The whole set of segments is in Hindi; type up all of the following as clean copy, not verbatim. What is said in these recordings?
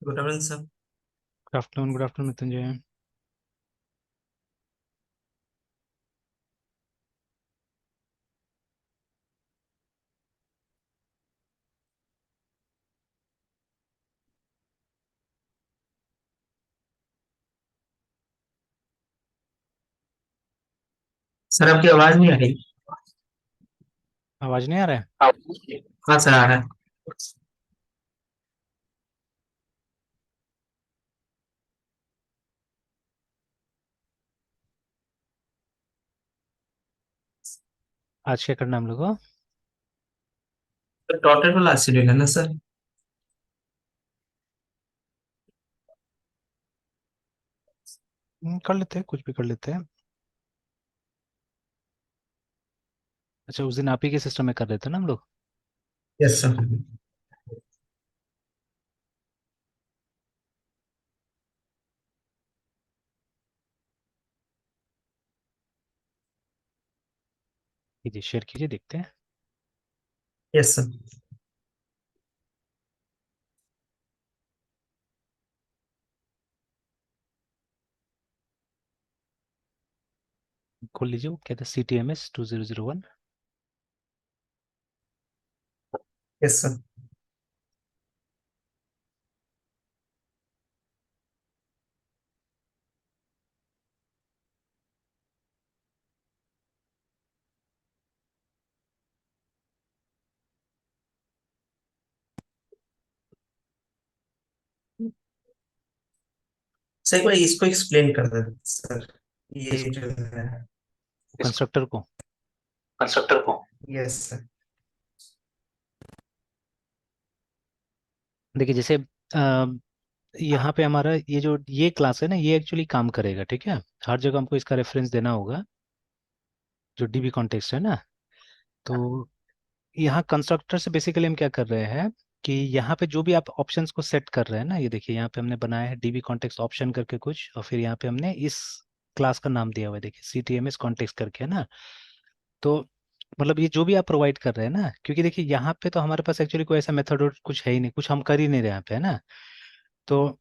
Good afternoon sir. Good afternoon Mrityunjay. Sir आपकी आवाज नहीं आ रही। आवाज नहीं आ रहा है। हाँ सर आ रहा है। आज क्या करना है हम लोग को? तो डॉटर वाला शेड्यूल है ना सर। कर लेते हैं, कुछ भी कर लेते हैं। अच्छा, उस दिन आप ही के सिस्टम में कर लेते हैं ना हम लोग। Yes sir. कीजिए, शेयर कीजिए, देखते हैं। Yes sir. खोल लीजिए, वो कहते हैं CTMS 2001। Yes sir. सर एक बार इसको एक्सप्लेन कर दे सर। किस ये जो है कंस्ट्रक्टर को? कंस्ट्रक्टर को। Yes sir. देखिए, जैसे यहाँ पे हमारा ये क्लास है ना, ये एक्चुअली काम करेगा, ठीक है। हर जगह हमको इसका रेफरेंस देना होगा, जो DB कॉन्टेक्स्ट है ना। तो यहाँ कंस्ट्रक्टर से बेसिकली हम क्या कर रहे हैं कि यहाँ पे जो भी आप ऑप्शंस को सेट कर रहे हैं ना, ये देखिए यहाँ पे हमने बनाया है DB कॉन्टेक्स्ट ऑप्शन करके कुछ, और फिर यहाँ पे हमने इस क्लास का नाम दिया हुआ है, देखिए CTMS कॉन्टेक्स्ट करके, है ना। तो मतलब ये जो भी आप प्रोवाइड कर रहे हैं ना, क्योंकि देखिए यहाँ पे तो हमारे पास एक्चुअली कोई ऐसा मेथड कुछ है ही नहीं, कुछ हम कर ही नहीं रहे यहाँ पे, है ना। तो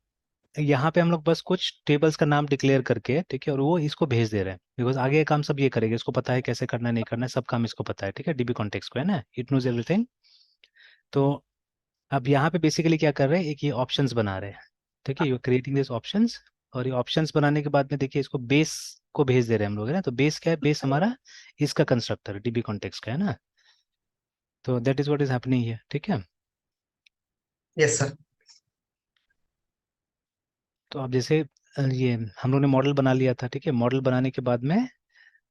यहाँ पे हम लोग बस कुछ टेबल्स का नाम डिक्लेयर करके, ठीक है, और वो इसको भेज दे रहे हैं, बिकॉज आगे का काम सब ये करेगा, इसको पता है कैसे करना है नहीं करना है, सब काम इसको पता है, ठीक है, DB कॉन्टेक्स्ट को, है ना, इट नोज एवरीथिंग। तो अब यहाँ पे बेसिकली क्या कर रहे हैं, एक ये ऑप्शंस बना रहे हैं, ठीक है, यू क्रिएटिंग दिस ऑप्शंस। और ये ऑप्शंस बनाने के बाद में देखिए इसको बेस को भेज दे रहे हैं हम लोग, है ना। तो बेस क्या है? बेस हमारा इसका कंस्ट्रक्टर DB कॉन्टेक्स्ट का, है ना। तो that is what is happening here, ठीक है। Yes sir. तो अब जैसे ये हम लोग ने मॉडल बना लिया था, ठीक है। मॉडल बनाने के बाद में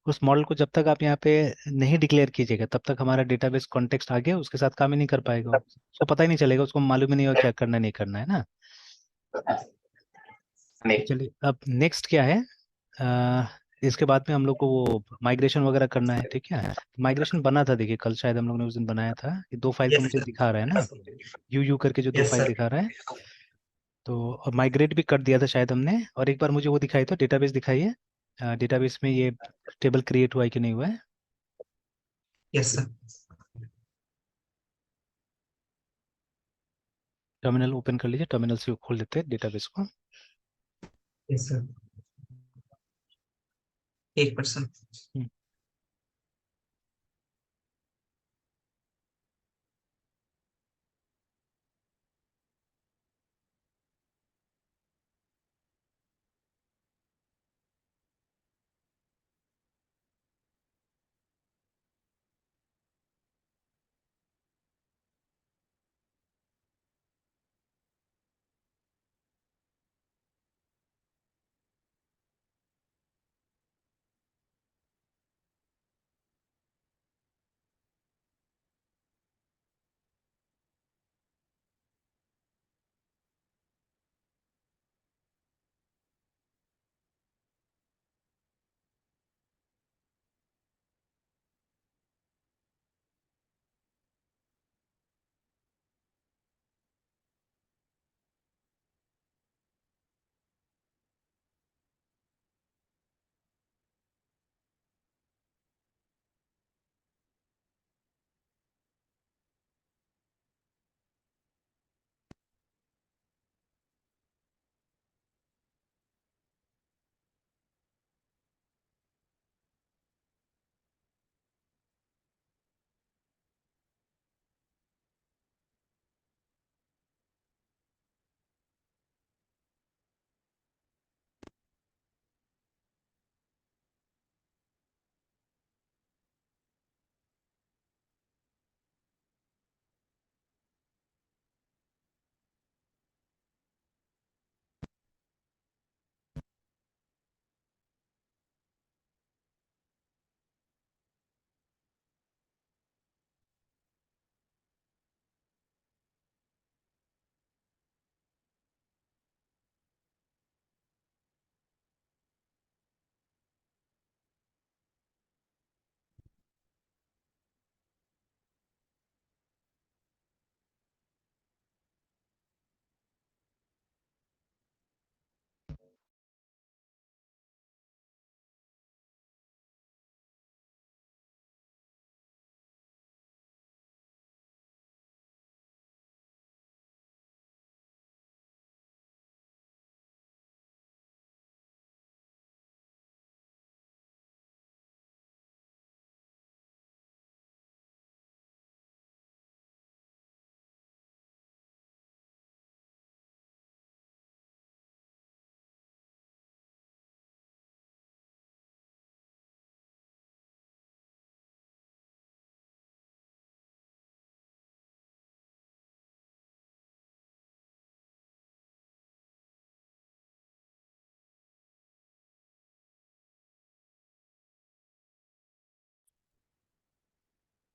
उस मॉडल को जब तक आप यहाँ पे नहीं डिक्लेयर कीजिएगा, तब तक हमारा डेटाबेस कॉन्टेक्स्ट आगे उसके साथ काम ही नहीं कर पाएगा, उसको पता ही नहीं चलेगा, उसको मालूम ही नहीं होगा क्या करना है नहीं करना है ना। तो नहीं। चलिए, अब नेक्स्ट क्या है। अ, इसके बाद में हम लोग को वो माइग्रेशन वगैरह करना है, ठीक है। माइग्रेशन बना था, देखिए कल शायद हम लोग ने उस दिन बनाया था, ये दो फाइल तो यस मुझे सर। दिखा रहा है ना, यू करके जो दो यस फाइल सर। दिखा रहा है। तो माइग्रेट भी कर दिया था शायद हमने, और एक बार मुझे वो दिखाई, तो डेटाबेस दिखाइए, डेटाबेस में ये टेबल क्रिएट हुआ है कि नहीं हुआ है। Yes sir. टर्मिनल ओपन कर लीजिए, टर्मिनल से खोल लेते हैं डेटाबेस को। Yes sir. 1%। Hmm,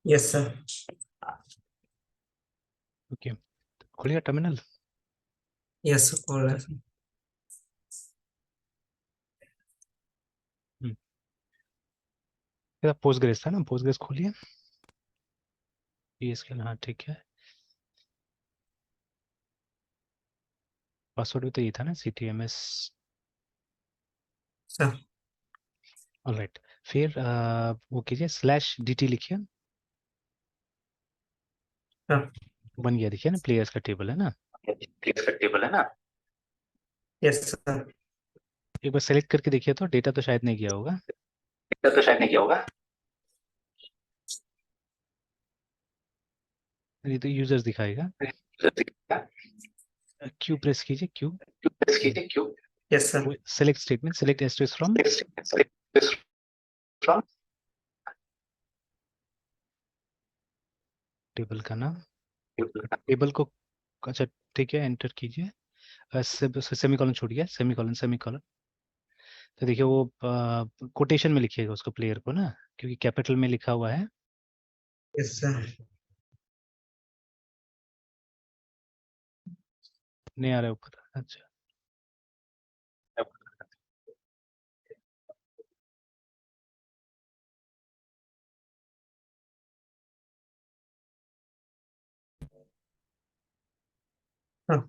yes sir. Okay, खुलिए टर्मिनल। यस खोल रहा है sir। पोस्टग्रेस था ना, पोस्टग्रेस खोलिए। PSQL, हाँ ठीक है। पासवर्ड भी तो ये था ना, CTMS। सर ऑलराइट, फिर वो कीजिए /DT लिखिए। सर। बन गया, देखिए ना, प्लेयर्स का टेबल है ना। प्लेस का टेबल है ना। Yes sir. एक बार सेलेक्ट करके देखिए, तो डेटा तो शायद नहीं गया होगा। इतना तो शायद नहीं किया होगा। नहीं तो यूजर्स दिखाएगा। क्यू प्रेस कीजिए, क्यू। प्रेस कीजिए क्यों। Yes sir. Select statement, select asterisk from from table का नाम, टेबल को। अच्छा ठीक है, एंटर कीजिए। सेमीकॉलन छोड़िए, सेमीकॉलन सेमीकॉलन। तो देखिए वो कोटेशन में लिखिएगा उसको, प्लेयर को ना, क्योंकि कैपिटल में लिखा हुआ है। Yes sir. नहीं आ रहा है ऊपर, अच्छा। हाँ।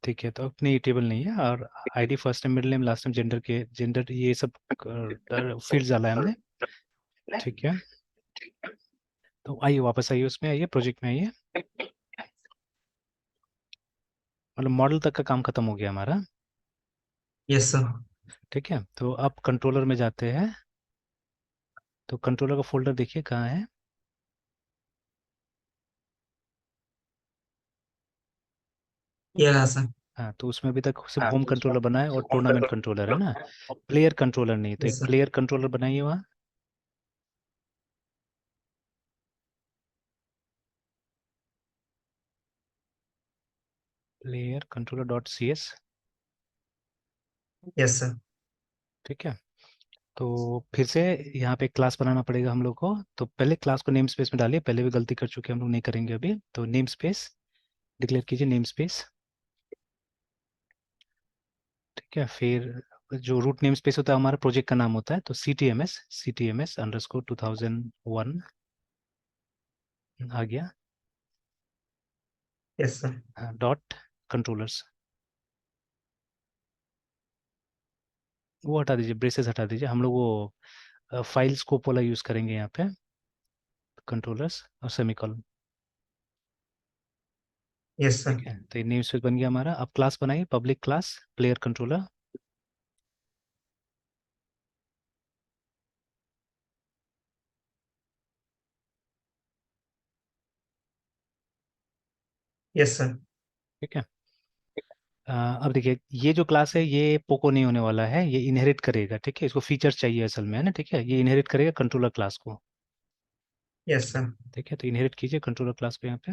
ठीक है, तो अपनी टेबल नहीं है, और ID first name middle name last name gender के जेंडर ये सब फील्ड्स डाला है हमने। ठीक है, तो आइए वापस आइए, उसमें आइए, प्रोजेक्ट में आइए। मतलब मॉडल तक का काम खत्म हो गया हमारा। Yes sir. ठीक है, तो अब कंट्रोलर में जाते हैं। तो कंट्रोलर का फोल्डर देखिए कहाँ है। ये रहा सर। हाँ, तो उसमें अभी तक सिर्फ हाँ होम तो उसमें कंट्रोलर बना है और होम टूर्नामेंट कंट्रोल। कंट्रोलर है ना। प्लेयर कंट्रोलर नहीं, तो एक यस सर। प्लेयर कंट्रोलर बनाइए वहाँ। Player controller dot CS। Yes sir. ठीक है, तो फिर से यहाँ पे क्लास बनाना पड़ेगा हम लोग को। तो पहले क्लास को नेम स्पेस में डालिए, पहले भी गलती कर चुके हैं हम लोग, नहीं करेंगे अभी। तो नेम स्पेस डिक्लेयर कीजिए, नेम स्पेस। ठीक है, फिर जो रूट नेम स्पेस होता है हमारा प्रोजेक्ट का नाम होता है, तो CTMS_2001 आ गया। Yes sir. डॉट कंट्रोलर्स, वो हटा दीजिए, ब्रेसेस हटा दीजिए। हम लोग वो फाइल स्कोप वाला यूज करेंगे यहाँ पे, कंट्रोलर्स और सेमीकॉलन। यस ठीक सर। है, तो ये नेम स्पेस बन गया हमारा। अब क्लास बनाइए, public class player controller. Yes sir. ठीक है, अब देखिए ये जो क्लास है ये पोको नहीं होने वाला है, ये इनहेरिट करेगा। ठीक है, इसको फीचर चाहिए असल में, है ना। ठीक है, ये इनहेरिट करेगा कंट्रोलर क्लास को। Yes sir. ठीक है, तो इनहेरिट कीजिए कंट्रोलर क्लास को यहाँ पे।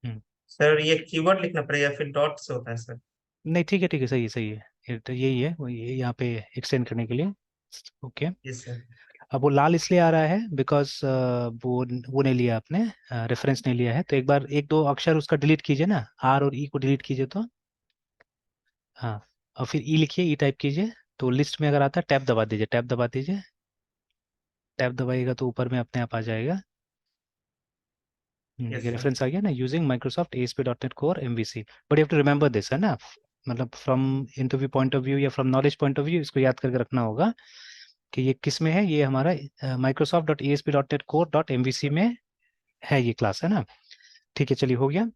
हम्म, सर ये कीवर्ड लिखना पड़ेगा फिर डॉट से होता है सर। नहीं ठीक है, ठीक है, सही है, सही है। ये तो यही है, वो ये यहाँ पे एक्सटेंड करने के लिए। Okay, yes sir. अब वो लाल इसलिए आ रहा है बिकॉज वो नहीं लिया आपने, रेफरेंस नहीं लिया है। तो एक बार एक दो अक्षर उसका डिलीट कीजिए ना, R और E को डिलीट कीजिए तो। हाँ, और फिर E लिखिए, E टाइप कीजिए। तो लिस्ट में अगर आता है, टैब दबा दीजिए, टैब दबा दीजिए। टैब दबाइएगा तो ऊपर में अपने आप आ जाएगा। यस देखिए सर। रेफरेंस आ गया ना, using Microsoft ASP.NET core MVC। But you have to remember this, है ना। मतलब from interview point of view या from knowledge point of view, इसको याद करके रखना होगा कि ये किस में है। ये हमारा Microsoft.ASP.NET Core.MVC में है, ये क्लास है ना। ठीक है, चलिए हो गया।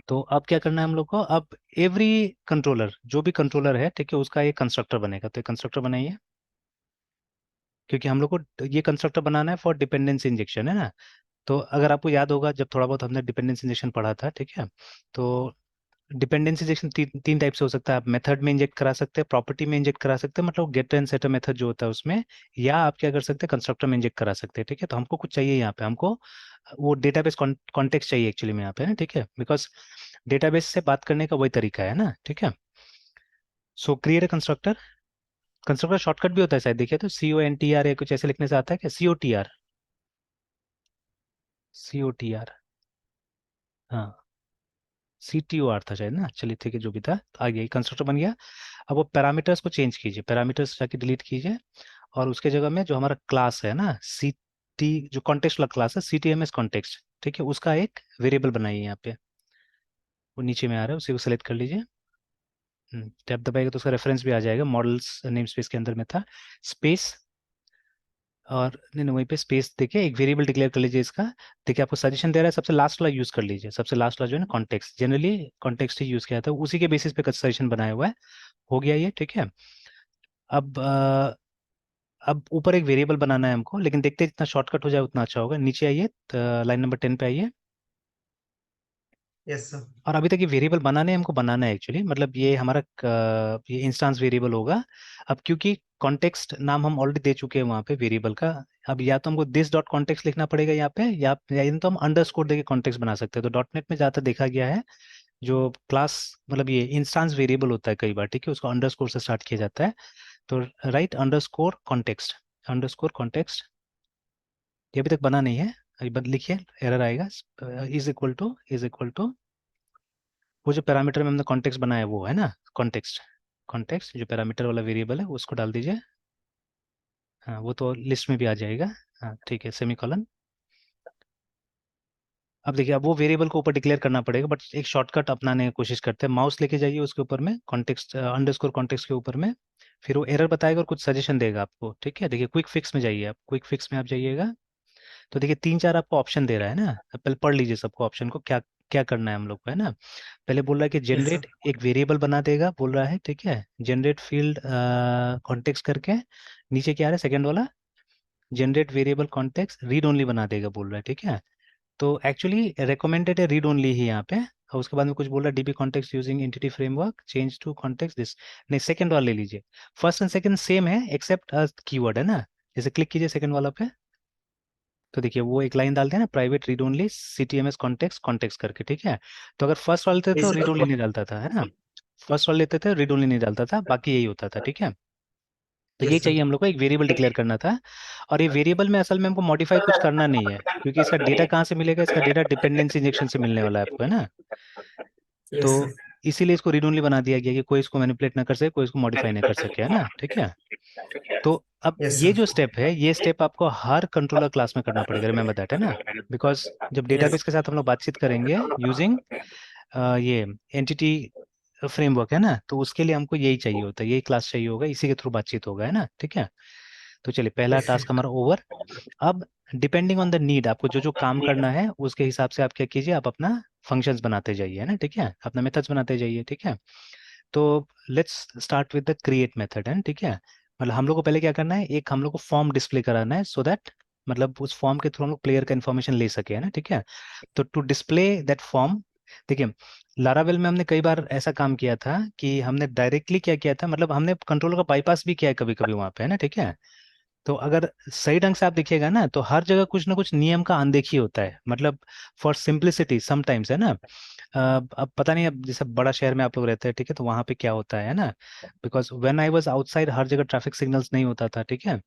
तो अब क्या करना है हम लोग को, अब एवरी कंट्रोलर, जो भी कंट्रोलर है, ठीक है, उसका एक कंस्ट्रक्टर बनेगा। तो एक कंस्ट्रक्टर बनाइए, क्योंकि हम लोग को ये कंस्ट्रक्टर बनाना है फॉर डिपेंडेंसी इंजेक्शन, है ना। तो अगर आपको याद होगा, जब थोड़ा बहुत हमने डिपेंडेंसी इंजेक्शन पढ़ा था, ठीक है, तो डिपेंडेंसी इंजेक्शन तीन टाइप से हो सकता है। आप मेथड में इंजेक्ट करा सकते हैं, प्रॉपर्टी में इंजेक्ट करा सकते हैं, मतलब गेट एंड सेटर मेथड जो होता है उसमें, या आप क्या कर सकते हैं, कंस्ट्रक्टर में इंजेक्ट करा सकते हैं। ठीक है, तो हमको कुछ चाहिए यहाँ पे, हमको वो डेटाबेस कॉन्टेक्स्ट चाहिए एक्चुअली में यहाँ पे ना। ठीक है, बिकॉज डेटाबेस से बात करने का वही तरीका है ना। ठीक है, सो create a constructor. Constructor shortcut भी होता है शायद, देखिए तो CONTR या कुछ ऐसे लिखने से आता है क्या? COTR, COTR, हाँ, CTOR था शायद ना। चलिए ठीक है, जो भी था, आ गया कंस्ट्रक्टर बन गया। अब वो पैरामीटर्स को चेंज कीजिए, पैरामीटर्स जाके डिलीट कीजिए, और उसके जगह में जो हमारा क्लास है ना, जो कॉन्टेक्स्ट वाला क्लास है, CTMS कॉन्टेक्स्ट, ठीक है, उसका एक वेरिएबल बनाइए यहाँ पे। वो नीचे में आ रहा है, उसी को सेलेक्ट कर लीजिए। टैब दबाएगा तो उसका रेफरेंस भी आ जाएगा, मॉडल्स नेम स्पेस के अंदर में था, स्पेस, और नहीं नहीं, वहीं पे स्पेस देके एक वेरिएबल डिक्लेयर कर लीजिए इसका। देखिए आपको सजेशन दे रहा है, सबसे लास्ट वाला यूज कर लीजिए, सबसे लास्ट वाला जो है ना कॉन्टेक्स्ट, जनरली कॉन्टेक्स्ट ही यूज किया जाता है, उसी के बेसिस पे सजेशन बनाया हुआ है। हो गया ये, ठीक है। अब अब ऊपर एक वेरिएबल बनाना है हमको, लेकिन देखते हैं जितना शॉर्टकट हो जाए उतना अच्छा होगा। नीचे आइए, लाइन नंबर 10 पे आइए। Yes sir. और अभी तक ये वेरिएबल बनाने हमको बनाना है एक्चुअली, मतलब ये हमारा ये इंस्टेंस वेरिएबल होगा। अब क्योंकि कॉन्टेक्स्ट नाम हम ऑलरेडी दे चुके हैं वहाँ पे वेरिएबल का, अब या तो हमको दिस डॉट कॉन्टेक्स्ट लिखना पड़ेगा यहाँ पे, या इन तो हम अंडरस्कोर देके कॉन्टेक्स्ट बना सकते हैं। तो डॉट नेट में ज़्यादातर देखा गया है, जो क्लास मतलब ये इंस्टेंस वेरिएबल होता है कई बार, ठीक है, उसको अंडरस्कोर से स्टार्ट किया जाता है। तो right underscore context, underscore context, ये अभी तक बना नहीं है, अभी बस लिखिए, एरर आएगा। इज इक्वल टू वो जो पैरामीटर में हमने कॉन्टेक्स्ट बनाया है वो है ना, कॉन्टेक्स्ट, कॉन्टेक्स्ट जो पैरामीटर वाला वेरिएबल है उसको डाल दीजिए। हाँ, वो तो लिस्ट में भी आ जाएगा। हाँ ठीक है, सेमीकोलन। अब देखिए, अब वो वेरिएबल को ऊपर डिक्लेयर करना पड़ेगा, बट एक शॉर्टकट अपनाने की कोशिश करते हैं। माउस लेके जाइए उसके ऊपर में, कॉन्टेक्स्ट अंडरस्कोर कॉन्टेक्स्ट के ऊपर में, फिर वो एरर बताएगा और कुछ सजेशन देगा आपको, ठीक है। देखिए क्विक फिक्स में जाइए, आप क्विक फिक्स में आप जाइएगा, तो देखिए तीन चार आपको ऑप्शन दे रहा है ना। अब पहले पढ़ लीजिए सबको, ऑप्शन को क्या क्या करना है हम लोग को, है ना। पहले बोल रहा है कि यस जनरेट सर। एक वेरिएबल बना देगा, बोल रहा है, ठीक है, जनरेट फील्ड कॉन्टेक्स्ट करके। नीचे क्या आ रहा है सेकंड वाला, generate variable context read only बना देगा, बोल रहा है, ठीक है। तो एक्चुअली रिकमेंडेड है रीड ओनली ही यहाँ पे। और उसके बाद में कुछ बोल रहा है, DB context using entity framework change to context this. नहीं, सेकंड वाला ले लीजिए। फर्स्ट एंड सेकंड सेम है एक्सेप्ट कीवर्ड है ना। जैसे क्लिक कीजिए सेकंड वाला पे, तो देखिए वो एक लाइन डालते हैं ना, private read only CTMS context context करके, ठीक है। तो अगर फर्स्ट वाले लेते तो यस रीड ओनली सर। नहीं डालता था, है ना। फर्स्ट वाले लेते थे रीड ओनली नहीं डालता था, बाकी यही होता था, ठीक है। तो ये यस सर। चाहिए हम लोग को, एक वेरिएबल डिक्लेयर करना था। और ये वेरिएबल में असल में हमको मॉडिफाई कुछ करना नहीं है, क्योंकि इसका डेटा कहाँ से मिलेगा, इसका डेटा डिपेंडेंसी इंजेक्शन से मिलने वाला है आपको, है ना। तो यस सर। इसीलिए इसको रीड ओनली बना दिया गया कि कोई इसको मैनिपुलेट ना कर सके, कोई इसको मॉडिफाई ना कर सके, है ना, ठीक है। तो अब यस ये सर। जो स्टेप है, ये स्टेप आपको हर कंट्रोलर क्लास में करना पड़ेगा, रिमेंबर दैट, है ना। बिकॉज जब यस। डेटाबेस के साथ हम लोग बातचीत करेंगे यूजिंग ये एंटिटी फ्रेमवर्क, है ना, तो उसके लिए हमको यही चाहिए होता है, यही क्लास चाहिए होगा, इसी के थ्रू बातचीत होगा, है ना, ठीक है। तो चलिए पहला यस टास्क सर। हमारा ओवर। अब डिपेंडिंग ऑन द नीड, आपको जो जो काम करना है उसके हिसाब से आप क्या कीजिए, आप अपना फंक्शंस बनाते जाइए, है ना, ठीक है, अपना मेथड्स बनाते जाइए, ठीक है। तो let's start with the create method, है ना, ठीक है। मतलब हम लोग को पहले क्या करना है, एक हम लोग को फॉर्म डिस्प्ले कराना है, सो दैट मतलब उस फॉर्म के थ्रू हम लोग प्लेयर का इन्फॉर्मेशन ले सके, है ना, ठीक है। तो टू डिस्प्ले दैट फॉर्म, देखिए लारावेल में हमने कई बार ऐसा काम किया था कि हमने डायरेक्टली क्या किया था, मतलब हमने कंट्रोलर का बाईपास भी किया है कभी कभी वहां पे, है ना, ठीक है। तो अगर सही ढंग से आप देखिएगा ना, तो हर जगह कुछ ना कुछ नियम का अनदेखी होता है, मतलब फॉर सिंप्लिसिटी समटाइम्स, है ना। अब पता नहीं, अब जैसे बड़ा शहर में आप लोग रहते हैं, ठीक है, तो वहां पे क्या होता है ना, because when I was outside हर जगह ट्रैफिक सिग्नल्स नहीं होता था, ठीक है।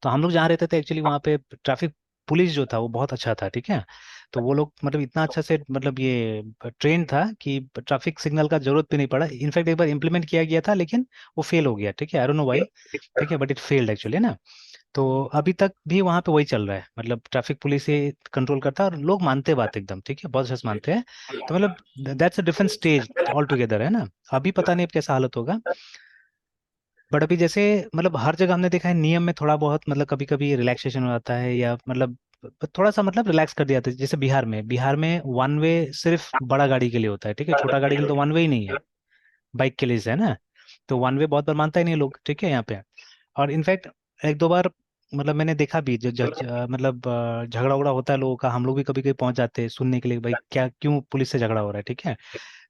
तो हम लोग जहाँ रहते थे एक्चुअली वहाँ पे ट्रैफिक पुलिस जो था वो बहुत अच्छा था, ठीक है। तो वो लोग मतलब इतना अच्छा से मतलब ये ट्रेन था कि ट्रैफिक सिग्नल का जरूरत भी नहीं पड़ा। इनफैक्ट एक बार इम्प्लीमेंट किया गया था, लेकिन वो फेल हो गया, ठीक है, आई डोंट नो व्हाई, ठीक है, बट इट फेल्ड एक्चुअली ना। तो अभी तक भी वहां पे वही चल रहा है, मतलब ट्रैफिक पुलिस ही कंट्रोल करता है, और लोग मानते हैं बात एकदम, ठीक है, बहुत अच्छे से मानते हैं। तो मतलब that's a different stage all together, है ना। अभी पता नहीं अब कैसा हालत होगा, बट अभी जैसे मतलब हर जगह हमने देखा है नियम में थोड़ा बहुत मतलब कभी कभी रिलैक्सेशन हो जाता है, या मतलब थोड़ा सा मतलब रिलैक्स कर दिया जाता है। जैसे बिहार में वन वे सिर्फ बड़ा गाड़ी के लिए होता है, ठीक है, छोटा गाड़ी के लिए तो वन वे ही नहीं है, बाइक के लिए से, है ना। तो वन वे बहुत बार मानता ही नहीं लोग, ठीक है, यहाँ पे। और इनफैक्ट एक दो बार मतलब मैंने देखा भी, मतलब झगड़ा उगड़ा होता है लोगों का, हम लोग भी कभी कभी पहुंच जाते हैं सुनने के लिए, भाई क्या क्यों पुलिस से झगड़ा हो रहा है, ठीक है।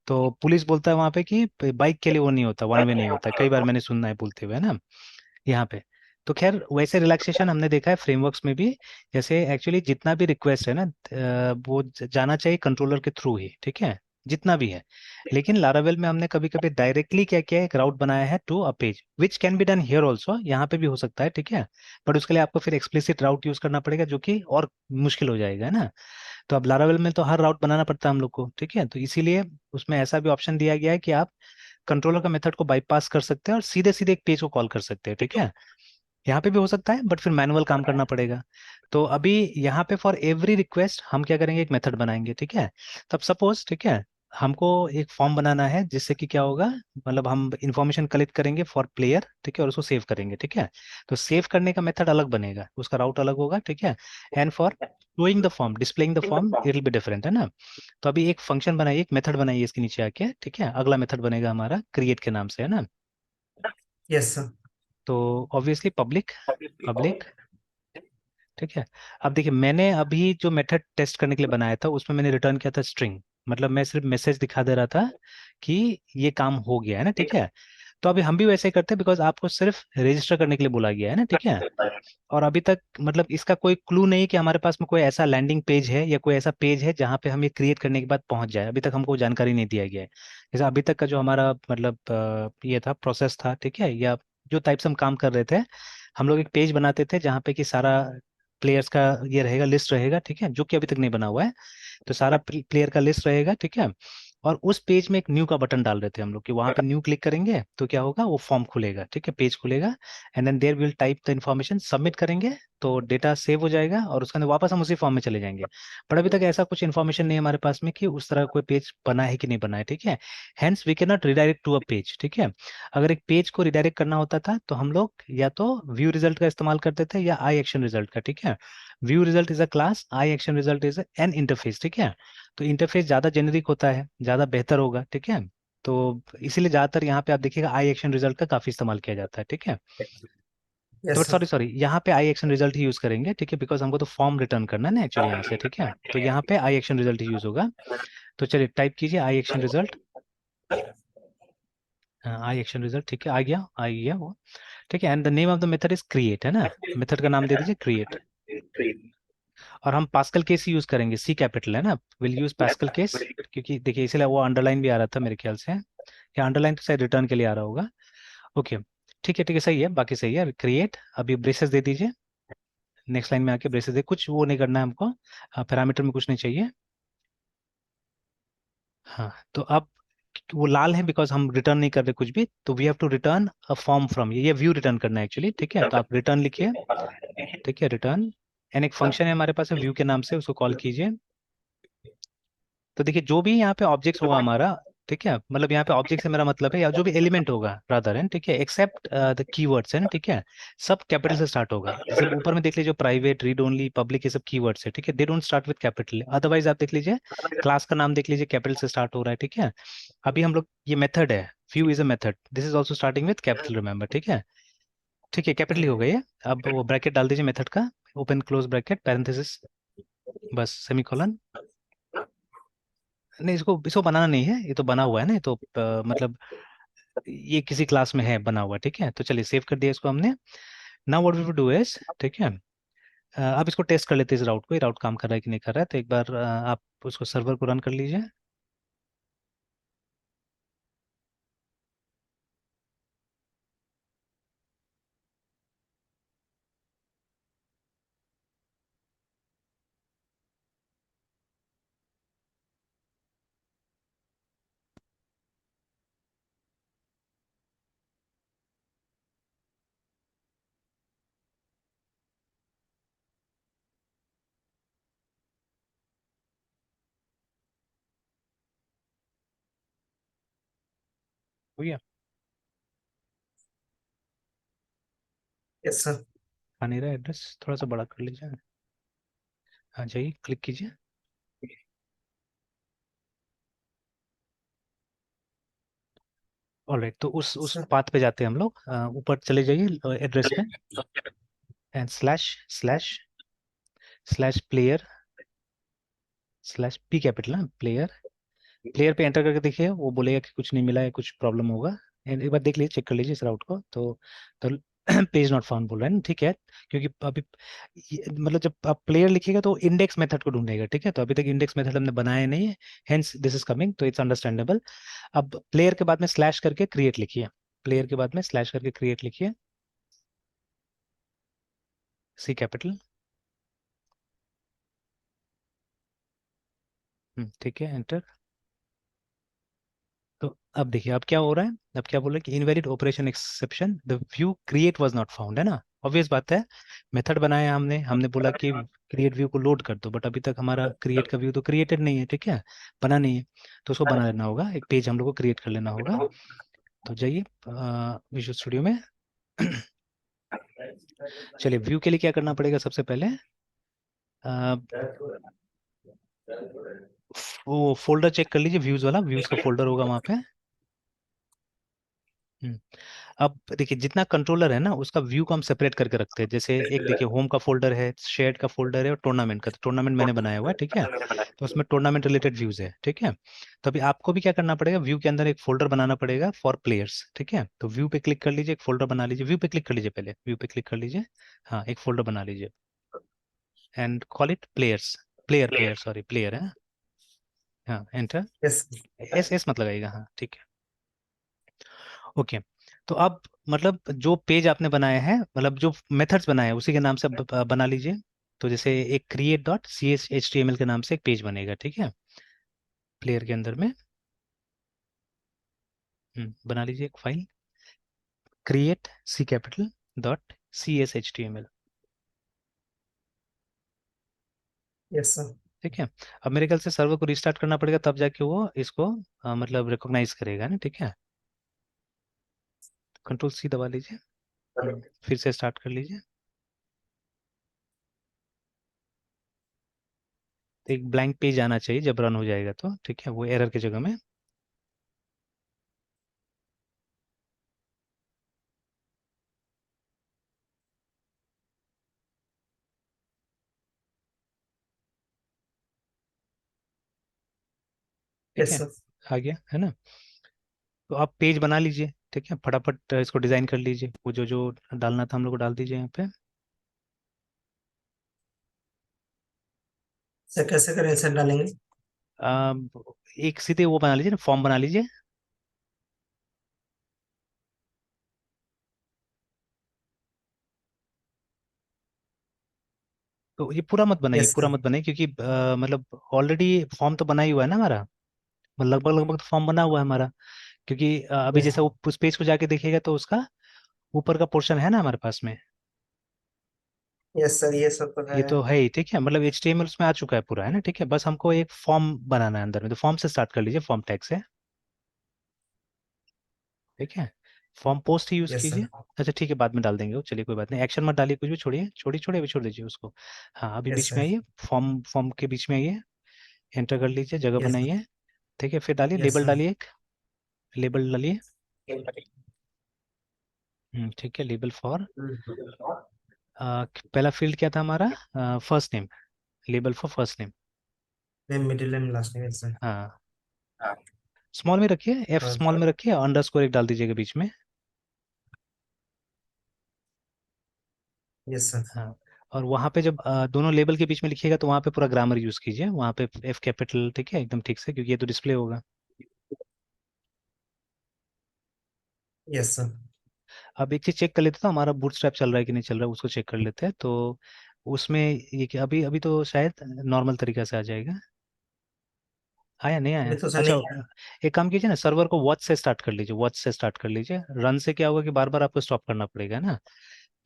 तो पुलिस बोलता है वहां पे कि बाइक के लिए वो नहीं होता, वन वे नहीं होता, कई बार मैंने सुनना है बोलते हुए, है ना, यहाँ पे। तो खैर वैसे रिलैक्सेशन हमने देखा है फ्रेमवर्क्स में भी। जैसे एक्चुअली जितना भी रिक्वेस्ट है ना, वो जाना चाहिए कंट्रोलर के थ्रू ही, ठीक है। जितना भी है। लेकिन लारावेल में हमने कभी कभी डायरेक्टली क्या किया है, एक राउट बनाया है to a page, which can be done here also, यहाँ पे भी हो सकता है, ठीक है। बट उसके लिए आपको फिर एक्सप्लिसिट राउट यूज करना पड़ेगा, जो कि और मुश्किल हो जाएगा, है ना। तो अब लारावेल में तो हर राउट बनाना पड़ता है हम लोग को, ठीक है। तो इसीलिए उसमें ऐसा भी ऑप्शन दिया गया है कि आप कंट्रोलर का मेथड को बाईपास कर सकते हैं और सीधे सीधे एक पेज को कॉल कर सकते हैं, ठीक है। यहाँ पे भी हो सकता है, बट फिर मैनुअल काम करना पड़ेगा। तो अभी यहाँ पे फॉर एवरी रिक्वेस्ट हम क्या करेंगे, एक मेथड बनाएंगे, ठीक है। तब सपोज, ठीक है, हमको एक फॉर्म बनाना है जिससे कि क्या होगा, मतलब हम इंफॉर्मेशन कलेक्ट करेंगे फॉर प्लेयर, ठीक है, और उसको सेव करेंगे, ठीक है। तो सेव करने का मेथड अलग बनेगा, उसका राउट अलग होगा, ठीक है। And for showing the form, displaying the form, it will be different, है ना। तो अभी एक फंक्शन बनाइए, एक मेथड बनाइए इसके नीचे आके, ठीक है। अगला मेथड बनेगा हमारा क्रिएट के नाम से, है ना। Yes sir. तो ऑब्वियसली पब्लिक, पब्लिक, ठीक है। अब देखिए, मैंने अभी जो मेथड टेस्ट करने के लिए बनाया था उसमें मैंने रिटर्न किया था स्ट्रिंग, मतलब मैं सिर्फ मैसेज दिखा दे रहा था कि ये काम हो गया है ना, ठीक है। तो अभी हम भी वैसे ही करते हैं, बिकॉज आपको सिर्फ रजिस्टर करने के लिए बोला गया है ना, ठीक है। और अभी तक मतलब इसका कोई क्लू नहीं है कि हमारे पास में कोई ऐसा लैंडिंग पेज है या कोई ऐसा पेज है जहाँ पे हम ये क्रिएट करने के बाद पहुंच जाए, अभी तक हमको जानकारी नहीं दिया गया है। जैसे अभी तक का जो हमारा मतलब ये था, प्रोसेस था, ठीक है, या जो टाइप से हम काम कर रहे थे, हम लोग एक पेज बनाते थे जहाँ पे कि सारा प्लेयर्स का ये रहेगा, लिस्ट रहेगा, ठीक है, जो कि अभी तक नहीं बना हुआ है। तो सारा प्लेयर का लिस्ट रहेगा, ठीक है। और उस पेज में एक न्यू का बटन डाल रहे थे हम लोग, कि वहां पे न्यू क्लिक करेंगे तो क्या होगा, वो फॉर्म खुलेगा, ठीक है, पेज खुलेगा। And then there will type the information, submit करेंगे तो डेटा सेव हो जाएगा और उसके अंदर वापस हम उसी फॉर्म में चले जाएंगे। बट अभी तक ऐसा कुछ इन्फॉर्मेशन नहीं है हमारे पास में कि उस तरह का कोई पेज बना है कि नहीं बना है, ठीक है। Hence we can not redirect to a page, ठीक है। अगर एक पेज को रिडायरेक्ट करना होता था तो हम लोग या तो व्यू रिजल्ट का इस्तेमाल करते थे या आई एक्शन रिजल्ट का, ठीक है। View result is a class, I action result is an interface, ठीक है। तो इंटरफेस ज्यादा जेनेरिक होता है, ज्यादा बेहतर होगा, ठीक है। तो इसीलिए ज्यादातर यहाँ पे आप देखिएगा आई एक्शन रिजल्ट का काफी इस्तेमाल किया जाता है, ठीक है। तो yes but sir. Sorry sorry, यहाँ पे आई एक्शन रिजल्ट ही यूज करेंगे, ठीक है, बिकॉज हमको तो फॉर्म रिटर्न करना है ना एक्चुअली यहाँ से, ठीक है। तो यहाँ पे आई एक्शन रिजल्ट ही यूज होगा। तो चलिए टाइप कीजिए आई एक्शन रिजल्ट, आई एक्शन रिजल्ट, ठीक है, आ गया वो, ठीक है। And the name of the method is create, है ना। मेथड का नाम दे दीजिए क्रिएट। और हम पास्कल केस ही यूज करेंगे, सी कैपिटल है ना, विल यूज पास्कल केस। क्योंकि देखिए इसलिए वो अंडरलाइन भी आ रहा था मेरे ख्याल से, या अंडरलाइन तो शायद रिटर्न के लिए आ रहा होगा। ओके, ठीक है, सही है, बाकी सही है। क्रिएट, अभी ब्रेसेस दे दीजिए, नेक्स्ट लाइन में आके ब्रेसेस दे, कुछ वो नहीं करना है हमको, पैरामीटर में कुछ नहीं चाहिए। हाँ, तो अब वो लाल है बिकॉज हम रिटर्न नहीं कर रहे कुछ भी, तो we have to return a form from, ये व्यू रिटर्न करना है एक्चुअली, ठीक है। तो आप रिटर्न लिखिए, ठीक है, रिटर्न। एंड एक फंक्शन है हमारे पास व्यू के नाम से, उसको कॉल कीजिए। तो देखिए जो भी यहाँ पे ऑब्जेक्ट्स होगा हमारा, ठीक है, मतलब यहाँ पे ऑब्जेक्ट से मेरा मतलब है या जो भी एलिमेंट होगा रादर है, ठीक है, एक्सेप्ट द कीवर्ड्स है ना, ठीक है। सब कैपिटल से स्टार्ट होगा, जैसे ऊपर में देख लीजिए प्राइवेट, रीड ओनली, पब्लिक, ये सब कीवर्ड्स है, ठीक है, they don't start with capital. Otherwise आप देख लीजिए क्लास का नाम देख लीजिए कैपिटल से स्टार्ट हो रहा है, ठीक है। अभी हम लोग ये मेथड है, view is a method, this is also starting with capital, remember, ठीक है। ठीक है, कैपिटल ही हो गई है। अब वो ब्रैकेट डाल दीजिए मेथड का, ओपन क्लोज ब्रैकेट, पैरेंथेसिस, बस सेमीकोलन। नहीं, इसको इसको बनाना नहीं है, ये तो बना हुआ है ना, ये तो मतलब ये किसी क्लास में है बना हुआ, ठीक है। तो चलिए सेव कर दिया इसको हमने। Now what we will do is, ठीक है, अब इसको टेस्ट कर लेते हैं, इस राउट को, ये राउट काम कर रहा है कि नहीं कर रहा है। तो एक बार आप उसको सर्वर को रन कर लीजिए। हो गया, यस सर। आ नहीं रहा एड्रेस, थोड़ा सा बड़ा कर लीजिए। हाँ, जाइए क्लिक कीजिए। ऑलराइट, तो उस सर। पाथ पे जाते हैं हम लोग, ऊपर चले जाइए एड्रेस पे, and slash slash slash player slash P capital ना, प्लेयर, प्लेयर पे एंटर करके देखिए, वो बोलेगा कि कुछ नहीं मिला है, कुछ प्रॉब्लम होगा। एंड एक बार देख लीजिए, चेक कर लीजिए इस राउट को। तो पेज नॉट फाउंड बोल रहा है ना, ठीक है। क्योंकि अभी मतलब जब आप प्लेयर लिखिएगा तो इंडेक्स मेथड को ढूंढेगा, ठीक है। तो अभी तक इंडेक्स मेथड हमने बनाया नहीं है, हेंस दिस इज कमिंग, तो इट्स अंडरस्टैंडेबल। अब प्लेयर के बाद में स्लैश करके क्रिएट लिखिए, प्लेयर के बाद में स्लैश करके क्रिएट लिखिए, सी कैपिटल। ठीक है, एंटर। तो अब देखिए अब क्या हो रहा है, अब क्या बोल रहा है कि invalid operation exception, the view create was not found, है ना। ऑब्वियस बात है, मेथड बनाया हमने हमने बोला कि क्रिएट व्यू को लोड कर दो, बट अभी तक हमारा क्रिएट का व्यू तो क्रिएटेड नहीं है, ठीक है, बना नहीं है। तो उसको बना लेना होगा, एक पेज हम लोग को क्रिएट कर लेना होगा। तो जाइए विजुअल स्टूडियो में। चलिए व्यू के लिए क्या करना पड़ेगा सबसे पहले, अ, वो फोल्डर चेक कर लीजिए, व्यूज वाला, व्यूज का फोल्डर होगा वहाँ पे। हम्म, अब देखिए जितना कंट्रोलर है ना उसका व्यू को हम सेपरेट करके रखते हैं, जैसे एक देखिए होम का फोल्डर है, शेयर्ड का फोल्डर है, और टूर्नामेंट का, तो टूर्नामेंट मैंने बनाया हुआ है, ठीक है। तो उसमें टूर्नामेंट रिलेटेड व्यूज है, ठीक है। तो अभी आपको भी क्या करना पड़ेगा, व्यू के अंदर एक फोल्डर बनाना पड़ेगा फॉर प्लेयर्स, ठीक है। तो व्यू पे क्लिक कर लीजिए, एक फोल्डर बना लीजिए, व्यू पे क्लिक कर लीजिए, पहले व्यू पे क्लिक कर लीजिए, हाँ एक फोल्डर बना लीजिए, and call it players, player player sorry player है, हाँ एंटर। यस। एस एस मत लगाइएगा, हाँ ठीक है, ओके। तो अब मतलब जो पेज आपने बनाया है, मतलब जो मेथड्स बनाए हैं उसी के नाम से बना लीजिए। तो जैसे एक create dot C S H T M L के नाम से एक पेज बनेगा, ठीक है, प्लेयर के अंदर में। बना लीजिए एक file, create C capital dot C S H T M L, yes sir. ठीक है। अब मेरे ख्याल से सर्वर को रिस्टार्ट करना पड़ेगा, तब जाके वो इसको मतलब रिकॉग्नाइज करेगा ना, ठीक है। कंट्रोल सी दबा लीजिए, फिर से स्टार्ट कर लीजिए। तो एक ब्लैंक पेज आना चाहिए जब रन हो जाएगा तो, ठीक है, वो एरर की जगह में। ठीक यस है, सर। आ गया है ना। तो आप पेज बना लीजिए, ठीक है, फटाफट इसको डिजाइन कर लीजिए, वो जो जो डालना था हम लोग को डाल दीजिए यहाँ पे। सर कैसे करें, सर डालेंगे? आ, एक सीधे वो बना लीजिए ना, फॉर्म बना लीजिए। तो ये पूरा मत बनाइए, यस पूरा सर। मत बनाइए, क्योंकि मतलब ऑलरेडी फॉर्म तो बना ही हुआ है ना हमारा, लगभग लगभग तो फॉर्म बना हुआ है हमारा। क्योंकि अभी यस। जैसे वो उस पेज को जाके देखिएगा तो उसका ऊपर का पोर्शन है ना हमारे पास में, यस सर, ये सब तो है। ये तो है ही, ठीक है, मतलब एच टी एम एल उसमें आ चुका है पूरा, है ना, ठीक है। बस हमको एक फॉर्म बनाना है अंदर में, तो फॉर्म से स्टार्ट कर लीजिए, फॉर्म टैग से, ठीक है। फॉर्म पोस्ट ही यूज यस कीजिए। सर। अच्छा ठीक है, बाद में डाल देंगे वो, चलिए कोई बात नहीं, एक्शन मत डालिए कुछ भी, छोड़िए छोड़िए छोड़िए, अभी छोड़ दीजिए उसको। हाँ अभी यस बीच में सर। आइए, फॉर्म फॉर्म के बीच में आइए, एंटर कर लीजिए, जगह यस सर। बनाइए, ठीक है, फिर डालिए यस लेबल, सर। डालिए एक लेबल डालिए। ठीक है, लेबल फॉर, पहला फील्ड क्या था हमारा, first name, label for first name, name, middle name, last name, yes sir. हाँ स्मॉल में रखिए, एफ स्मॉल में रखिए, अंडरस्कोर एक डाल दीजिएगा बीच में, यस सर। हाँ। और वहाँ पे जब दोनों लेबल के बीच में लिखिएगा तो वहाँ पे पूरा ग्रामर यूज कीजिए, वहाँ पे एफ कैपिटल, ठीक है, एकदम ठीक से, क्योंकि ये तो डिस्प्ले होगा। Yes sir. अब एक चीज चेक कर लेते हैं, तो हमारा बूटस्ट्रैप चल रहा है कि नहीं चल रहा है, उसको चेक कर लेते हैं। तो उसमें ये कि अभी अभी तो शायद नॉर्मल तरीका से आ जाएगा, आया नहीं अभी आया, तो सर अच्छा। नहीं है। एक काम कीजिए ना, सर्वर को वॉच से स्टार्ट कर लीजिए, वॉच से स्टार्ट कर लीजिए, रन से क्या होगा कि बार बार आपको स्टॉप करना पड़ेगा ना।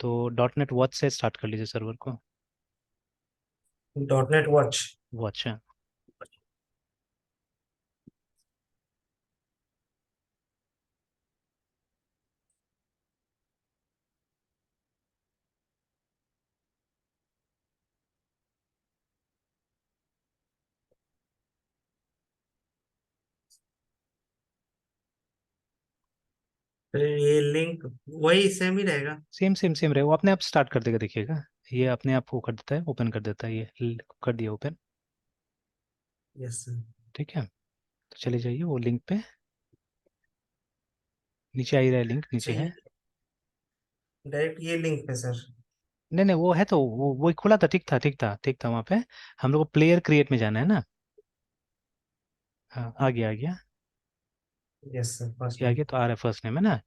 तो डॉट नेट वॉच से स्टार्ट कर लीजिए सर्वर को, डॉट नेट वॉच। वॉच। फिर ये लिंक वही सेम ही रहेगा? सेम सेम सेम रहे, वो अपने आप स्टार्ट कर देगा, देखिएगा ये अपने आप वो कर देता है, ओपन कर देता है, ये कर दिया ओपन, यस सर। ठीक है। तो चले जाइए वो लिंक पे, नीचे आ ही रहा है लिंक, नीचे है। चाहिए। डायरेक्ट ये लिंक पे सर। नहीं नहीं, वो है तो वो खुला था, ठीक था ठीक था ठीक था वहाँ पे। हम लोग को प्लेयर क्रिएट में जाना है ना। हाँ, आ गया आ गया। यस सर, फर्स्ट ये आ नेम। गया तो आ रहा है फर्स्ट नेम है ना।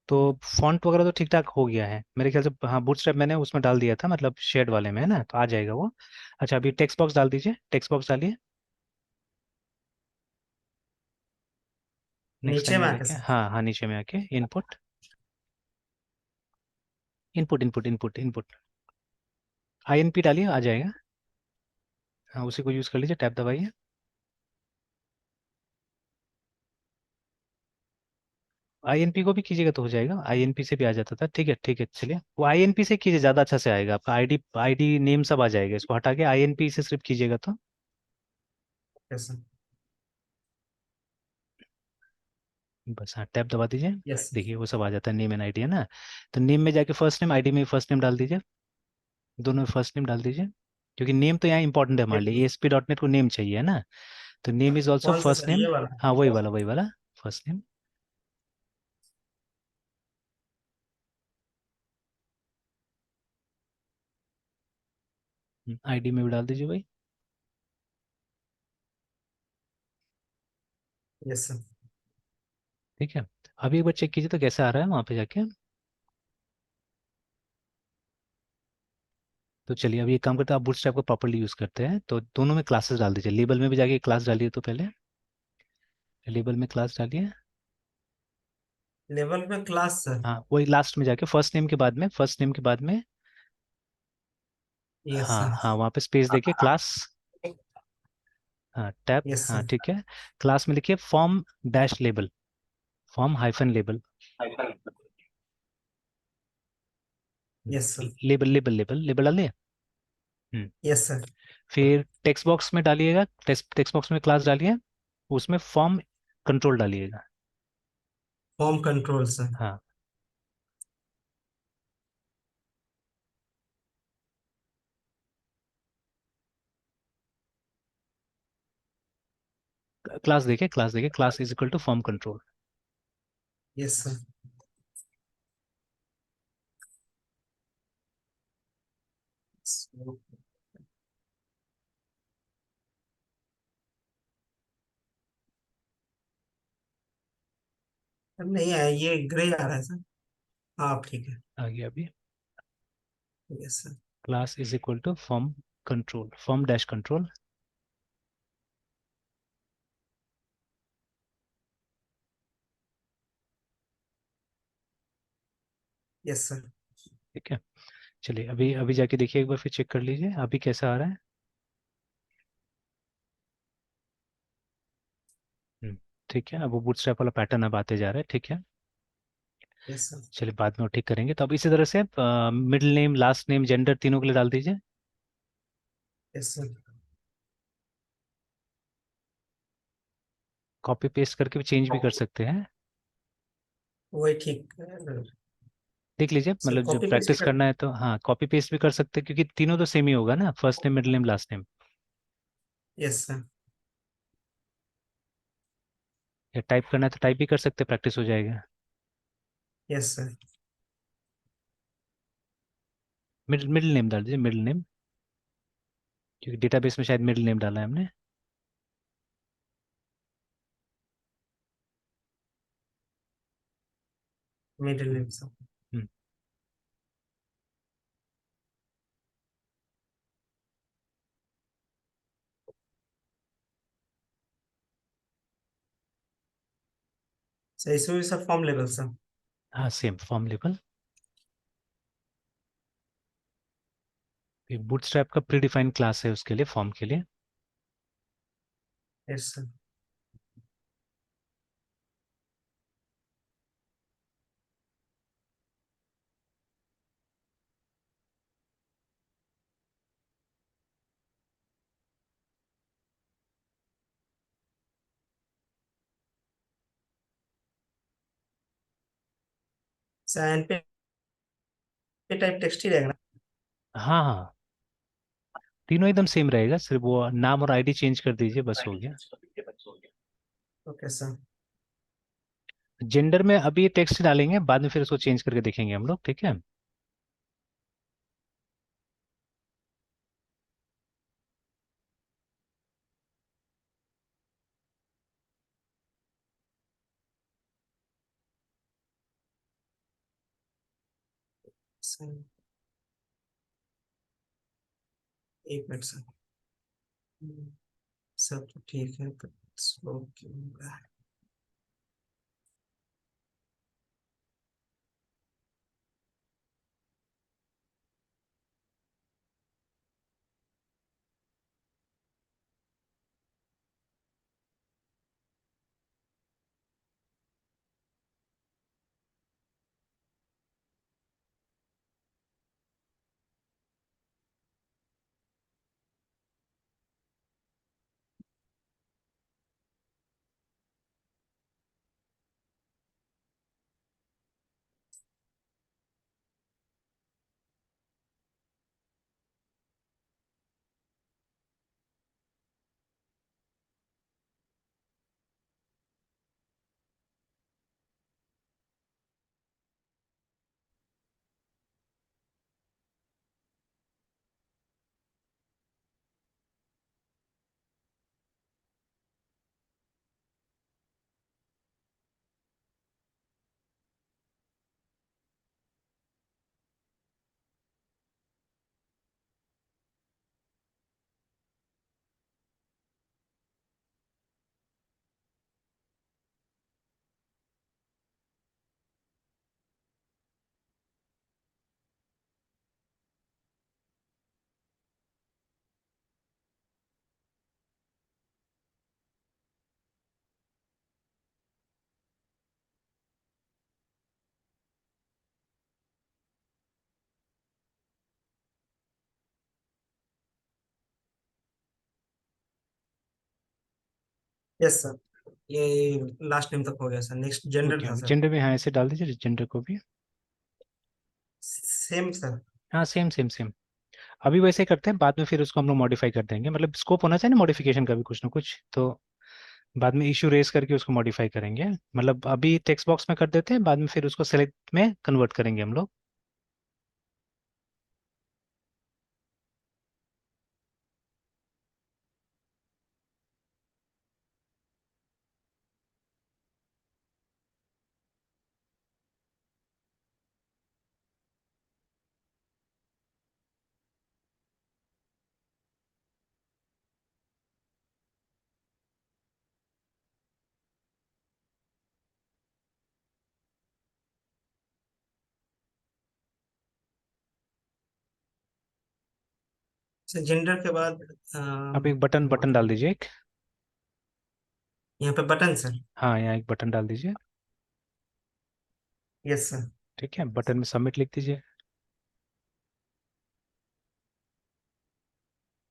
तो फॉन्ट वगैरह तो ठीक ठाक हो गया है मेरे ख्याल से। हाँ, बूटस्ट्रैप मैंने उसमें डाल दिया था, मतलब शेड वाले में है ना, तो आ जाएगा वो। अच्छा, अभी टेक्स्ट बॉक्स डाल दीजिए, टेक्स्ट बॉक्स डालिए। नेक्स्ट नीचे लाइन में में आके जाके, सर। हाँ हाँ, नीचे में आके input input input input input INP डालिए, आ जाएगा। हाँ, उसी को यूज़ कर लीजिए, टैब दबाइए। INP को भी कीजिएगा तो हो जाएगा, INP से भी आ जाता था। ठीक है चलिए, वो INP से कीजिए, ज़्यादा अच्छा से आएगा आपका। आईडी नेम सब आ जाएगा, इसको हटा के INP से सिर्फ कीजिएगा तो। Yes sir. बस हाँ, टैब दबा दीजिए। यस देखिए वो सब आ जाता है, नेम एंड आईडी है ना। तो नेम में जाके फर्स्ट नेम, आईडी में फर्स्ट नेम डाल दीजिए। दोनों में फर्स्ट नेम डाल दीजिए, क्योंकि नेम तो यहाँ इंपॉर्टेंट है हमारे लिए, ASP.NET को नेम चाहिए है ना। तो नेम इज ऑल्सो कौन सा फर्स्ट सर, नेम। ये वाला? हाँ, वही वाला वही वाला, फर्स्ट नेम। आईडी में भी डाल दीजिए भाई। Yes sir. ठीक है, अभी एक बार चेक कीजिए तो कैसा आ रहा है वहाँ पे जाके। तो चलिए, अभी एक काम करते हैं, आप बूटस्ट्रैप को प्रॉपर्ली यूज़ करते हैं तो दोनों में क्लासेस डाल दीजिए। लेबल में भी जाके क्लास डालिए तो पहले, लेबल में क्लास डालिए। लेवल पे क्लास सर। हाँ, वही लास्ट में जाके फर्स्ट नेम के बाद में, फर्स्ट नेम के बाद में। यस हाँ सर। हाँ, वहाँ पे स्पेस देखिए, क्लास। हाँ, टैब। यस हाँ सर। ठीक है। क्लास में लिखिए form dash label, form hyphen label. Yes sir. Label label label label डालिए। हम्म। Yes sir. फिर टेक्स्ट बॉक्स में डालिएगा, टेक्स्ट बॉक्स में क्लास डालिए, उसमें फॉर्म कंट्रोल डालिएगा। Home control sir. हाँ, क्लास देखिए, class is equal to form control. Yes sir. नहीं आया, ये ग्रे आ रहा है सर। हाँ ठीक है। आ गया अभी। Yes sir. Class is equal to form control, form dash control. Yes sir. ठीक है, चलिए अभी अभी जाके देखिए एक बार, फिर चेक कर लीजिए अभी कैसा आ रहा है। हम्म, ठीक है, अब वो बूटस्ट्रैप वाला पैटर्न अब आते जा रहा है, ठीक है। Yes sir. चलिए बाद में वो ठीक करेंगे। तो अब इसी तरह से middle name, last name, gender तीनों के लिए डाल दीजिए। Yes sir. कॉपी पेस्ट करके भी चेंज भी कर सकते हैं, वही ठीक। देख लीजिए, सर मतलब जो कॉपी पेस्ट प्रैक्टिस कर। करना है तो हाँ, कॉपी पेस्ट भी कर सकते हैं, क्योंकि तीनों तो सेम ही होगा ना, first name middle name last name. Yes sir. या टाइप करना है तो टाइप भी कर सकते हैं, प्रैक्टिस हो जाएगा। Yes sir. Middle middle name डाल दीजिए, मिडिल नेम, क्योंकि डेटाबेस में शायद मिडिल नेम डाला है हमने। Middle name sir. Hmm, sir इसमें भी सब फॉर्म लेवल सर। हाँ सेम फॉर्म लेवल। बूटस्ट्रैप का प्री डिफाइंड क्लास है उसके लिए, फॉर्म के लिए। Yes sir. सर एन पे टाइप टेक्स्ट ही रहेगा ना? हाँ हाँ, तीनों एकदम सेम रहेगा, सिर्फ वो नाम और आईडी चेंज कर दीजिए, बस हो गया। Okay sir. जेंडर में अभी टेक्स्ट डालेंगे, बाद में फिर उसको चेंज करके देखेंगे हम लोग, ठीक है। सर, एक मिनट सर। हम्म, सब तो ठीक है तो स्लो क्यों होगा? यस सर, ये लास्ट टाइम तक हो गया सर। नेक्स्ट जेंडर ओके था ओके, सर। जेंडर में हाँ ऐसे डाल दीजिए जेंडर को भी। Same sir. हाँ सेम सेम सेम। अभी वैसे ही करते हैं, बाद में फिर उसको हम लोग मॉडिफाई कर देंगे, मतलब स्कोप होना चाहिए ना मॉडिफिकेशन का भी कुछ ना कुछ, तो बाद में इशू रेस करके उसको मॉडिफाई करेंगे। मतलब अभी टेक्स्ट बॉक्स में कर देते हैं, बाद में फिर उसको सेलेक्ट में कन्वर्ट करेंगे हम लोग। सर जेंडर के बाद आप एक बटन बटन डाल दीजिए एक। यहाँ पे बटन सर। हाँ यहाँ एक बटन डाल दीजिए। Yes sir. ठीक है, बटन में सबमिट लिख दीजिए।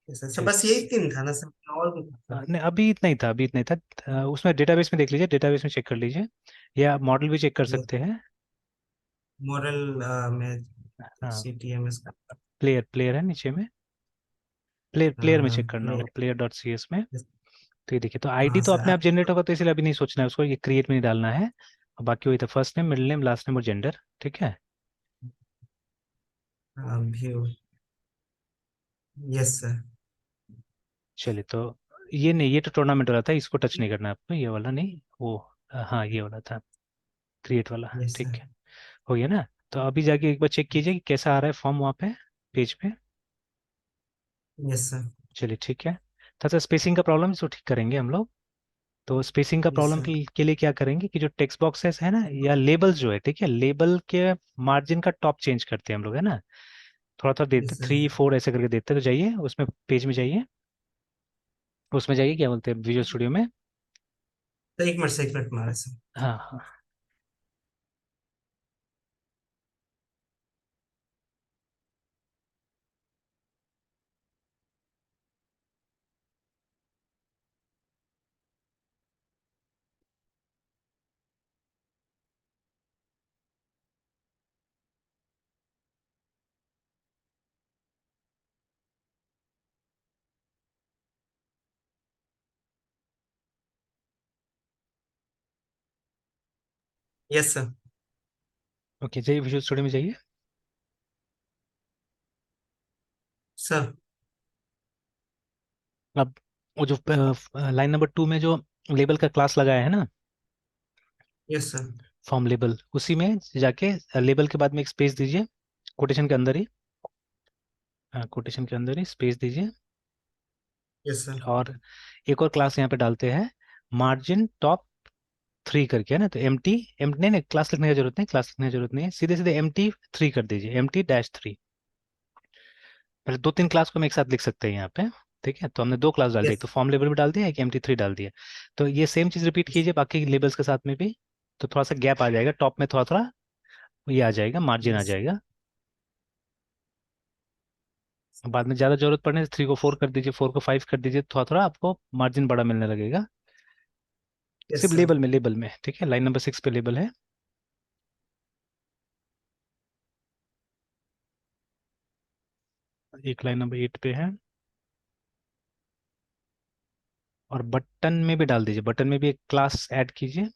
यस सर, चलिए बस यही तीन था ना सर, और भी था सर? नहीं अभी इतना ही था, अभी इतना ही था। उसमें डेटाबेस में देख लीजिए, डेटाबेस में चेक कर लीजिए, या मॉडल भी चेक कर ये सकते हैं। मॉडल में हाँ, सी टी एम एस का। प्लेयर प्लेयर है नीचे में, प्लेयर प्लेयर में चेक करना नहीं। होगा, प्लेयर डॉट सी एस में। तो ये देखिए, तो आईडी हाँ तो अपने सर। आप जनरेट होगा, तो इसलिए अभी नहीं सोचना है उसको, ये क्रिएट में नहीं डालना है। और बाकी वही था, first name middle name last name और जेंडर। ठीक है। व्यू। Yes sir. चलिए तो ये नहीं, ये तो टूर्नामेंट वाला था, इसको टच नहीं करना है आपको, ये वाला नहीं, वो हाँ ये वाला था, क्रिएट वाला। यस ठीक सर। है, हो गया ना। तो अभी जाके एक बार चेक कीजिए कि कैसा आ रहा है फॉर्म वहाँ पे, पेज पे। Yes sir. चलिए ठीक है। थोड़ा स्पेसिंग का प्रॉब्लम है, इसको ठीक करेंगे हम लोग। तो स्पेसिंग का यस प्रॉब्लम सर। के लिए क्या करेंगे कि जो टेक्स्ट बॉक्सेस है ना, या लेबल्स जो है, ठीक है, लेबल के मार्जिन का टॉप चेंज करते हैं हम लोग, है ना। थोड़ा थोड़ा देते यस सर। 3 4 ऐसे करके देते हैं, तो जाइए उसमें, पेज में जाइए, उसमें जाइए, क्या बोलते हैं, विजुअल स्टूडियो में। तो एक मिनट से, एक मिनट मारा सर। हाँ हाँ। Yes sir. ओके, जाइए विजुअल स्टूडियो में जाइए। सर। अब वो जो लाइन नंबर 2 में जो लेबल का क्लास लगाया है ना, यस सर। फॉर्म लेबल, उसी में जाके लेबल के बाद में एक स्पेस दीजिए, कोटेशन के अंदर ही, कोटेशन के अंदर ही स्पेस दीजिए। Yes sir. और एक और क्लास यहाँ पे डालते हैं, मार्जिन टॉप 3 करके, है ना। तो एम नहीं नहीं, क्लास लिखने की जरूरत नहीं, क्लास लिखने की जरूरत नहीं है, सीधे सीधे MT3 कर दीजिए, MT-3। पहले 2-3 क्लास को हम एक साथ लिख सकते हैं यहाँ पे। ठीक है, तो हमने 2 क्लास डाल दी, एक यस तो फॉर्म लेवल भी डाल दिया, एक MT3 डाल दिया। तो ये सेम चीज रिपीट कीजिए बाकी लेबल्स के साथ में भी। तो थोड़ा सा गैप आ जाएगा, टॉप में थोड़ा थोड़ा ये आ जाएगा, मार्जिन आ यस जाएगा। बाद में ज़्यादा जरूरत पड़ने से 3 को 4 कर दीजिए, 4 को 5 कर दीजिए, थोड़ा थोड़ा आपको मार्जिन बड़ा मिलने लगेगा। यस सिर्फ सर। लेबल में, ठीक है, लाइन नंबर 6 पे लेबल है। एक लाइन नंबर 8 पे है। और बटन में भी डाल दीजिए, बटन में भी एक क्लास ऐड कीजिए।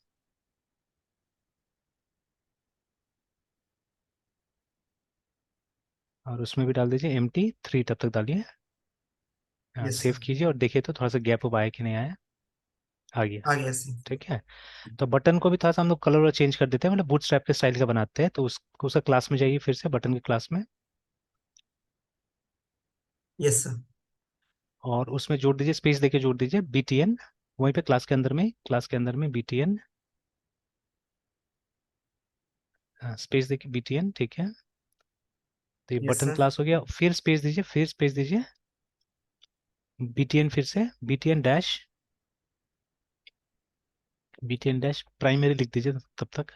और उसमें भी डाल दीजिए MT3, तब तक डालिए। Yes save sir. कीजिए और देखिए तो थोड़ा सा गैप अप आया कि नहीं आया। आ गया। आ गया सर। ठीक है। तो बटन को भी थोड़ा सा हम लोग कलर चेंज कर देते हैं, मतलब बूटस्ट्रैप के स्टाइल का बनाते हैं। तो उसका क्लास में जाइए, फिर से बटन के क्लास में। Yes sir. और उसमें जोड़ दीजिए, स्पेस देके जोड़ दीजिए BTN। वहीं पे क्लास के अंदर में BTN, स्पेस देके BTN, ठीक है। तो ये यस बटन सर। क्लास हो गया, फिर स्पेस दीजिए, फिर स्पेस दीजिए, BTN, फिर से BTN डैश प्राइमरी लिख दीजिए तब तक।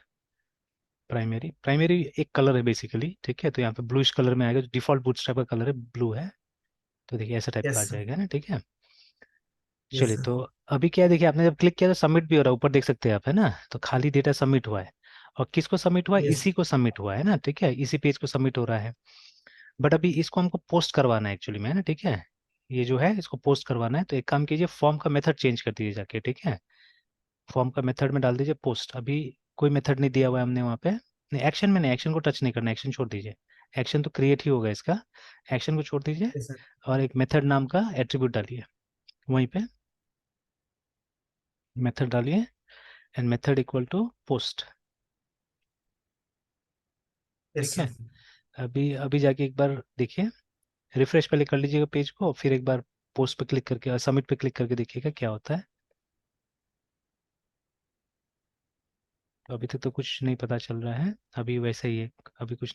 प्राइमरी प्राइमरी एक कलर है बेसिकली, ठीक है। तो यहाँ पे ब्लूइश कलर में आएगा, जो डिफॉल्ट बूटस्ट्रैप का कलर है ब्लू है। तो देखिए ऐसा टाइप का यस आ सर। जाएगा ना, ठीक है। यस चलिए, सर। तो अभी क्या है, देखिए आपने जब क्लिक किया तो सबमिट भी हो रहा है, ऊपर देख सकते हैं आप, है ना। तो खाली डेटा सबमिट हुआ है। और किसको सबमिट हुआ है, यस इसी को सबमिट हुआ है ना, ठीक है, इसी पेज को सबमिट हो रहा है। बट अभी इसको हमको पोस्ट करवाना है एक्चुअली में, है ना, ठीक है। ये जो है इसको पोस्ट करवाना है, तो एक काम कीजिए, फॉर्म का मेथड चेंज कर दीजिए जाके, ठीक है। फॉर्म का मेथड में डाल दीजिए पोस्ट। अभी कोई मेथड नहीं दिया हुआ है हमने वहाँ पे, नहीं एक्शन में नहीं, एक्शन को टच नहीं करना, एक्शन छोड़ दीजिए। एक्शन तो क्रिएट ही होगा इसका, एक्शन को छोड़ दीजिए। Yes sir. और एक मेथड नाम का एट्रीब्यूट डालिए वहीं पे, मेथड डालिए, and method equal to post. Yes ठीक है। सर। अभी अभी जाके एक बार देखिए, रिफ्रेश पहले कर लीजिएगा पेज को, फिर एक बार पोस्ट पे क्लिक करके, सबमिट पे क्लिक करके देखिएगा क्या होता है। तो अभी तक तो कुछ नहीं पता चल रहा है, अभी वैसे ही है, अभी कुछ